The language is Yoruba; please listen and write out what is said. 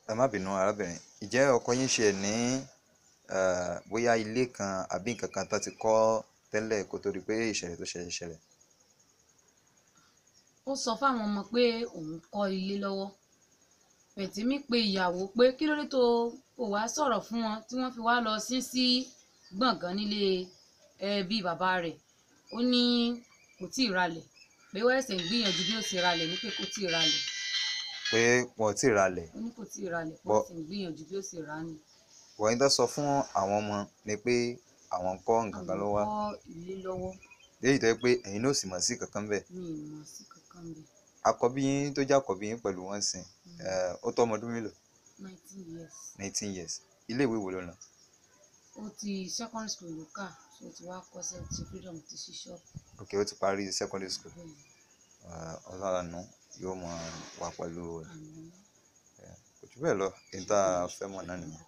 ẹ má bínú arábìnrin, ìjẹ́ ọkọ yín ṣe ní bóyá ilé kan àbí nǹkan kan tó ti kọ́ tẹ́lẹ̀ kó tó di pé ìṣẹ̀lẹ̀ tó ṣẹlẹ̀ ṣẹlẹ̀? Ó sọ fáwọn ọmọ pé òun kọ́ ilé lọ́wọ́. Pẹ̀tìmí pe ìyàwó pé kí ló dé tó o wá sọ̀rọ̀ fún wọn tí wọ́n fi wá lọ sí gbọ̀ngàn nílé ẹbí bàbá rẹ̀. Ó ní kò tí ì ralẹ̀, pé wọ́n ẹ̀sẹ̀ ń gbìyànjú bí ó ṣe ralẹ̀ ní pé kò tí ì ralẹ̀. Pé wọn ò tí ì ralẹ̀. Ó ní kò tí ì ralẹ̀, pé wọ́n sì ń gbìyànjú bí ó ṣe rà ni. Wọ̀nyí tó sọ fún àwọn ọmọ ni pé àwọn ń kọ́ nǹkan kan lọ́wọ́. Àwọn kọ́ ilé lọ́wọ́. Léyìí tó yẹ pé ẹ̀yin náà ò sì mọ̀ sí kankan bẹ́ẹ̀. Mi ì mọ̀ sí kankan bẹ́ẹ̀. Àkọ́bí yín tó jẹ́ àkọ́bí yín pẹ̀lú wọn sìn, ó tó ọmọ ọdún mélòó? 19 years. 19 years. Ilé ìwé wo ló lọ? Ó ti secondary school ló kà, so ó ti wá kọ́ṣẹ́ ti freedom ti ṣí ṣọ́ọ̀bù. Ok, ó ti parí secondary school. Ọlọ́run yóò mọ̀ wá pẹ̀lú rẹ̀. Kò jù bẹ́ẹ̀ lọ, èyí tá a fẹ́ mọ̀ náà nìyẹn.